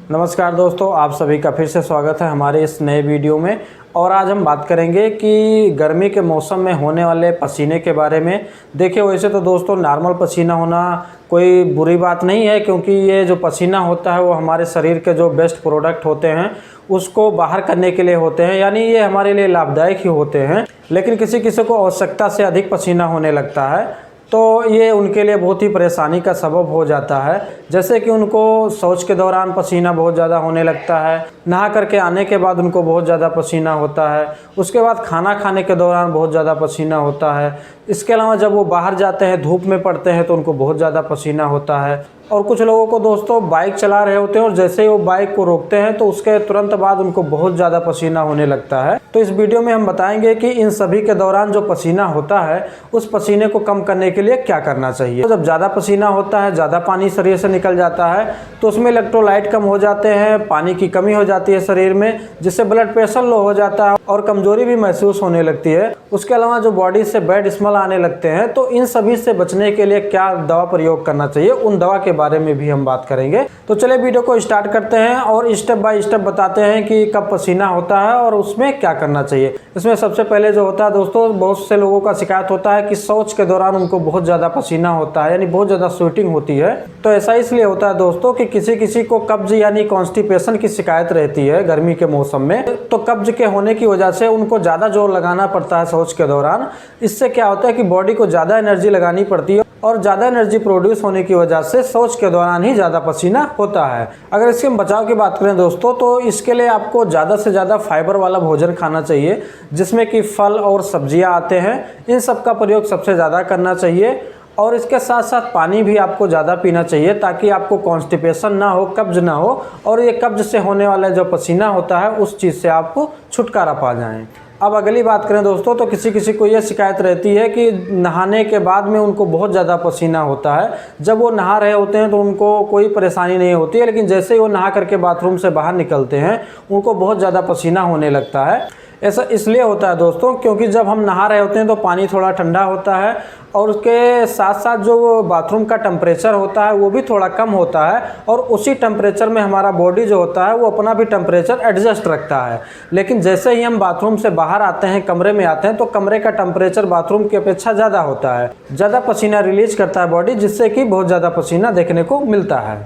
नमस्कार दोस्तों, आप सभी का फिर से स्वागत है हमारे इस नए वीडियो में। और आज हम बात करेंगे कि गर्मी के मौसम में होने वाले पसीने के बारे में। देखिए, वैसे तो दोस्तों नॉर्मल पसीना होना कोई बुरी बात नहीं है, क्योंकि ये जो पसीना होता है वो हमारे शरीर के जो बेस्ट प्रोडक्ट होते हैं उसको बाहर करने के लिए होते हैं, यानी ये हमारे लिए लाभदायक ही होते हैं। लेकिन किसी किसी को आवश्यकता से अधिक पसीना होने लगता है तो ये उनके लिए बहुत ही परेशानी का सबब हो जाता है। जैसे कि उनको शौच के दौरान पसीना बहुत ज़्यादा होने लगता है, नहा करके आने के बाद उनको बहुत ज़्यादा पसीना होता है, उसके बाद खाना खाने के दौरान बहुत ज़्यादा पसीना होता है। इसके अलावा जब वो बाहर जाते हैं, धूप में पड़ते हैं तो उनको बहुत ज़्यादा पसीना होता है। और कुछ लोगों को दोस्तों बाइक चला रहे होते हैं और जैसे ही वो बाइक को रोकते हैं तो उसके तुरंत बाद उनको बहुत ज़्यादा पसीना होने लगता है। तो इस वीडियो में हम बताएंगे कि इन सभी के दौरान जो पसीना होता है उस पसीने को कम करने के लिए क्या करना चाहिए। तो जब ज़्यादा पसीना होता है, ज़्यादा पानी शरीर से निकल जाता है तो उसमें इलेक्ट्रोलाइट कम हो जाते हैं, पानी की कमी हो जाती है शरीर में, जिससे ब्लड प्रेशर लो हो जाता है और कमजोरी भी महसूस होने लगती है। उसके अलावा जो बॉडी से बैड स्मेल आने लगते हैं, तो इन सभी से बचने के लिए क्या दवा प्रयोग करना चाहिए, उन दवा के बारे में भी हम बात करेंगे। तो चलिए वीडियो को स्टार्ट करते हैं और स्टेप बाय स्टेप बताते हैं कि कब पसीना होता है और उसमें क्या करना चाहिए। इसमें सबसे पहले जो होता है दोस्तों, बहुत से लोगों का शिकायत होता है कि शौच के दौरान उनको बहुत ज़्यादा पसीना होता है, यानी बहुत ज़्यादा स्वेटिंग होती है। तो ऐसा इसलिए होता है दोस्तों कि किसी किसी को कब्ज यानी कॉन्स्टिपेशन की शिकायत रहती है गर्मी के मौसम में। तो कब्ज के होने की वजह से उनको ज़्यादा जोर लगाना पड़ता है शौच के दौरान। इससे क्या होता है कि बॉडी को ज़्यादा एनर्जी लगानी पड़ती है और ज़्यादा एनर्जी प्रोड्यूस होने की वजह से शौच के दौरान ही ज़्यादा पसीना होता है। अगर इसके बचाव की बात करें दोस्तों, तो इसके लिए आपको ज़्यादा से ज़्यादा फाइबर वाला भोजन खाना चाहिए, जिसमें कि फल और सब्जियां आते हैं। इन सब का प्रयोग सबसे ज़्यादा करना चाहिए और इसके साथ साथ पानी भी आपको ज़्यादा पीना चाहिए, ताकि आपको कॉन्स्टिपेशन ना हो, कब्ज ना हो और ये कब्ज से होने वाला जो पसीना होता है उस चीज़ से आपको छुटकारा पा जाएँ। अब अगली बात करें दोस्तों, तो किसी किसी को यह शिकायत रहती है कि नहाने के बाद में उनको बहुत ज़्यादा पसीना होता है। जब वो नहा रहे होते हैं तो उनको कोई परेशानी नहीं होती है, लेकिन जैसे ही वो नहा करके बाथरूम से बाहर निकलते हैं उनको बहुत ज़्यादा पसीना होने लगता है। ऐसा इसलिए होता है दोस्तों क्योंकि जब हम नहा रहे होते हैं तो पानी थोड़ा ठंडा होता है और उसके साथ साथ जो बाथरूम का टेम्परेचर होता है वो भी थोड़ा कम होता है, और उसी टेम्परेचर में हमारा बॉडी जो होता है वो अपना भी टेम्परेचर एडजस्ट रखता है। लेकिन जैसे ही हम बाथरूम से बाहर आते हैं, कमरे में आते हैं, तो कमरे का टेम्परेचर बाथरूम की अपेक्षा ज़्यादा होता है, ज़्यादा पसीना रिलीज करता है बॉडी, जिससे कि बहुत ज़्यादा पसीना देखने को मिलता है।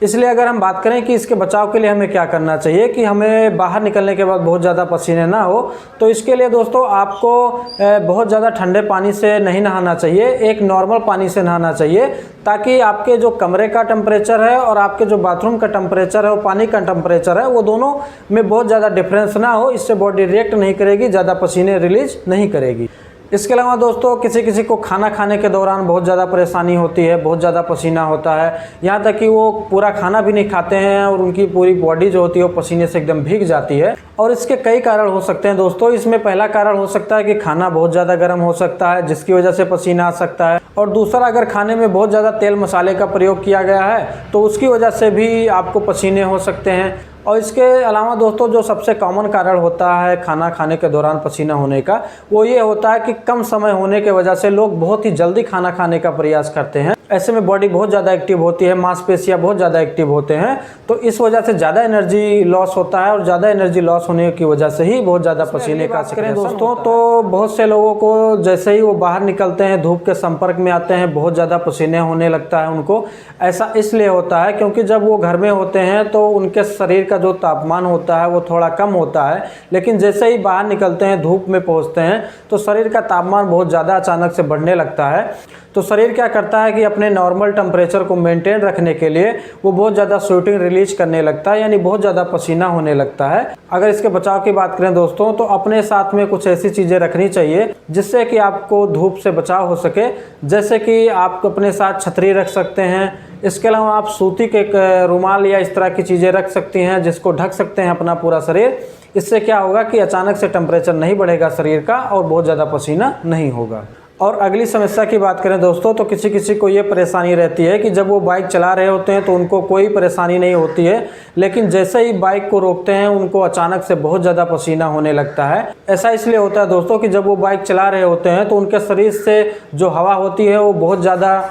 इसलिए अगर हम बात करें कि इसके बचाव के लिए हमें क्या करना चाहिए कि हमें बाहर निकलने के बाद बहुत ज़्यादा पसीने ना हो, तो इसके लिए दोस्तों आपको बहुत ज़्यादा ठंडे पानी से नहीं नहाना चाहिए, एक नॉर्मल पानी से नहाना चाहिए, ताकि आपके जो कमरे का टेम्परेचर है और आपके जो बाथरूम का टेम्परेचर है और पानी का टेम्परेचर है वो दोनों में बहुत ज़्यादा डिफरेंस ना हो। इससे बॉडी रिएक्ट नहीं करेगी, ज़्यादा पसीने रिलीज नहीं करेगी। इसके अलावा दोस्तों किसी किसी को खाना खाने के दौरान बहुत ज़्यादा परेशानी होती है, बहुत ज़्यादा पसीना होता है, यहाँ तक कि वो पूरा खाना भी नहीं खाते हैं और उनकी पूरी बॉडी जो होती है वो पसीने से एकदम भीग जाती है। और इसके कई कारण हो सकते हैं दोस्तों। इसमें पहला कारण हो सकता है कि खाना बहुत ज़्यादा गर्म हो सकता है, जिसकी वजह से पसीना आ सकता है। और दूसरा, अगर खाने में बहुत ज़्यादा तेल मसाले का प्रयोग किया गया है तो उसकी वजह से भी आपको पसीने हो सकते हैं। और इसके अलावा दोस्तों जो सबसे कॉमन कारण होता है खाना खाने के दौरान पसीना होने का, वो ये होता है कि कम समय होने की वजह से लोग बहुत ही जल्दी खाना खाने का प्रयास करते हैं। ऐसे में बॉडी बहुत ज़्यादा एक्टिव होती है, मांसपेशियां बहुत ज़्यादा एक्टिव होते हैं, तो इस वजह से ज़्यादा एनर्जी लॉस होता है और ज़्यादा एनर्जी लॉस होने की वजह से ही बहुत ज़्यादा पसीने का शिकायत दोस्तों। तो बहुत से लोगों को जैसे ही वो बाहर निकलते हैं, धूप के संपर्क में आते हैं, बहुत ज़्यादा पसीने होने लगता है उनको। ऐसा इसलिए होता है क्योंकि जब वो घर में होते हैं तो उनके शरीर का जो तापमान होता है वो थोड़ा कम होता है, लेकिन जैसे ही बाहर निकलते हैं, धूप में पहुँचते हैं, तो शरीर का तापमान बहुत ज़्यादा अचानक से बढ़ने लगता है। तो शरीर क्या करता है कि अपने नॉर्मल टेम्परेचर को मेंटेन रखने के लिए वो बहुत ज़्यादा स्वेटिंग रिलीज करने लगता है, यानी बहुत ज़्यादा पसीना होने लगता है। अगर इसके बचाव की बात करें दोस्तों, तो अपने साथ में कुछ ऐसी चीज़ें रखनी चाहिए जिससे कि आपको धूप से बचाव हो सके। जैसे कि आप अपने साथ छतरी रख सकते हैं, इसके अलावा आप सूती के रुमाल या इस तरह की चीज़ें रख सकती हैं जिसको ढक सकते हैं अपना पूरा शरीर। इससे क्या होगा कि अचानक से टेम्परेचर नहीं बढ़ेगा शरीर का और बहुत ज़्यादा पसीना नहीं होगा। और अगली समस्या की बात करें दोस्तों, तो किसी किसी को ये परेशानी रहती है कि जब वो बाइक चला रहे होते हैं तो उनको कोई परेशानी नहीं होती है, लेकिन जैसे ही बाइक को रोकते हैं उनको अचानक से बहुत ज़्यादा पसीना होने लगता है। ऐसा इसलिए होता है दोस्तों कि जब वो बाइक चला रहे होते हैं तो उनके शरीर से जो हवा होती है वो बहुत ज़्यादा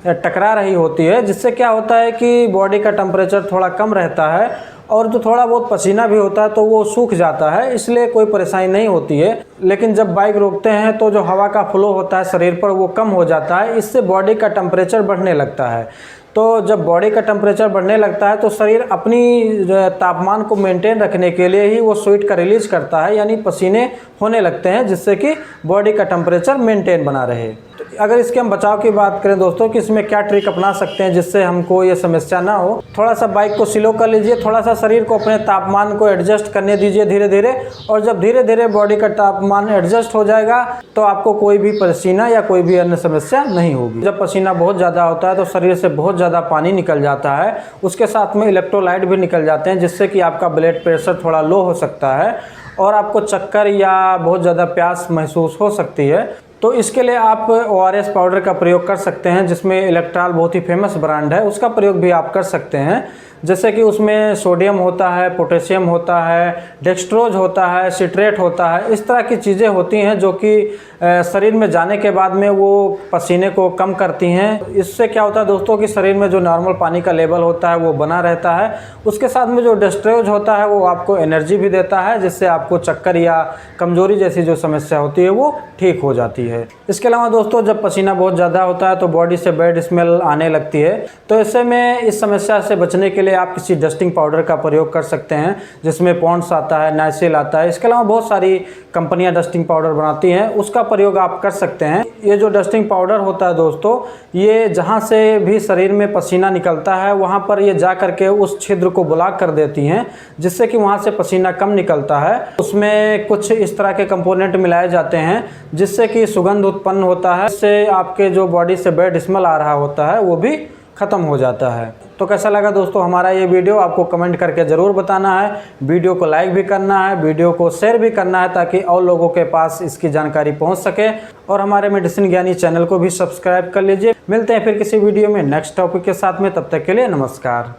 टकरा रही होती है, जिससे क्या होता है कि बॉडी का टेम्परेचर थोड़ा कम रहता है और जो थोड़ा बहुत पसीना भी होता है तो वो सूख जाता है, इसलिए कोई परेशानी नहीं होती है। लेकिन जब बाइक रोकते हैं तो जो हवा का फ्लो होता है शरीर पर वो कम हो जाता है, इससे बॉडी का टेम्परेचर बढ़ने लगता है। तो जब बॉडी का टेम्परेचर बढ़ने लगता है तो शरीर अपनी तापमान को मेंटेन रखने के लिए ही वो स्वेट का रिलीज करता है, यानी पसीने होने लगते हैं, जिससे कि बॉडी का टेम्परेचर मेंटेन बना रहे। तो अगर इसके हम बचाव की बात करें दोस्तों कि इसमें क्या ट्रिक अपना सकते हैं जिससे हमको ये समस्या ना हो, थोड़ा सा बाइक को स्लो कर लीजिए, थोड़ा सा शरीर को अपने तापमान को एडजस्ट करने दीजिए धीरे धीरे, और जब धीरे धीरे बॉडी का तापमान एडजस्ट हो जाएगा तो आपको कोई भी पसीना या कोई भी अन्य समस्या नहीं होगी। जब पसीना बहुत ज़्यादा होता है तो शरीर से बहुत ज़्यादा पानी निकल जाता है, उसके साथ में इलेक्ट्रोलाइट भी निकल जाते हैं, जिससे कि आपका ब्लड प्रेशर थोड़ा लो हो सकता है और आपको चक्कर या बहुत ज़्यादा प्यास महसूस हो सकती है। तो इसके लिए आप ORS पाउडर का प्रयोग कर सकते हैं, जिसमें इलेक्ट्रॉल बहुत ही फेमस ब्रांड है, उसका प्रयोग भी आप कर सकते हैं। जैसे कि उसमें सोडियम होता है, पोटेशियम होता है, डेक्सट्रोज होता है, सिट्रेट होता है, इस तरह की चीज़ें होती हैं जो कि शरीर में जाने के बाद में वो पसीने को कम करती हैं। इससे क्या होता है दोस्तों कि शरीर में जो नॉर्मल पानी का लेवल होता है वो बना रहता है। उसके साथ में जो डेक्सट्रोज होता है वो आपको एनर्जी भी देता है, जिससे आपको चक्कर या कमजोरी जैसी जो समस्या होती है वो ठीक हो जाती है। इसके अलावा दोस्तों जब पसीना बहुत ज़्यादा होता है तो बॉडी से बैड स्मेल आने लगती है, तो ऐसे में इस समस्या से बचने के लिए आप किसी डस्टिंग पाउडर का प्रयोग कर सकते हैं, जिसमें पॉन्ड्स आता है, नाइसिल आता है। इसके अलावा बहुत सारी कंपनियां डस्टिंग पाउडर बनाती हैं, उसका प्रयोग आप कर सकते हैं। ये जो डस्टिंग पाउडर होता है दोस्तों, ये जहां से भी शरीर में पसीना निकलता है वहां पर ये जा करके उस छिद्र को ब्लॉक कर देती हैं, जिससे कि वहां से पसीना कम निकलता है। उसमें कुछ इस तरह के कंपोनेंट मिलाए जाते हैं जिससे कि सुगंध उत्पन्न होता है, इससे आपके जो बॉडी से बैड स्मेल आ रहा होता है वो भी ख़त्म हो जाता है। तो कैसा लगा दोस्तों हमारा ये वीडियो, आपको कमेंट करके ज़रूर बताना है। वीडियो को लाइक भी करना है, वीडियो को शेयर भी करना है, ताकि और लोगों के पास इसकी जानकारी पहुंच सके। और हमारे मेडिसिन ज्ञानी चैनल को भी सब्सक्राइब कर लीजिए। मिलते हैं फिर किसी वीडियो में नेक्स्ट टॉपिक के साथ में, तब तक के लिए नमस्कार।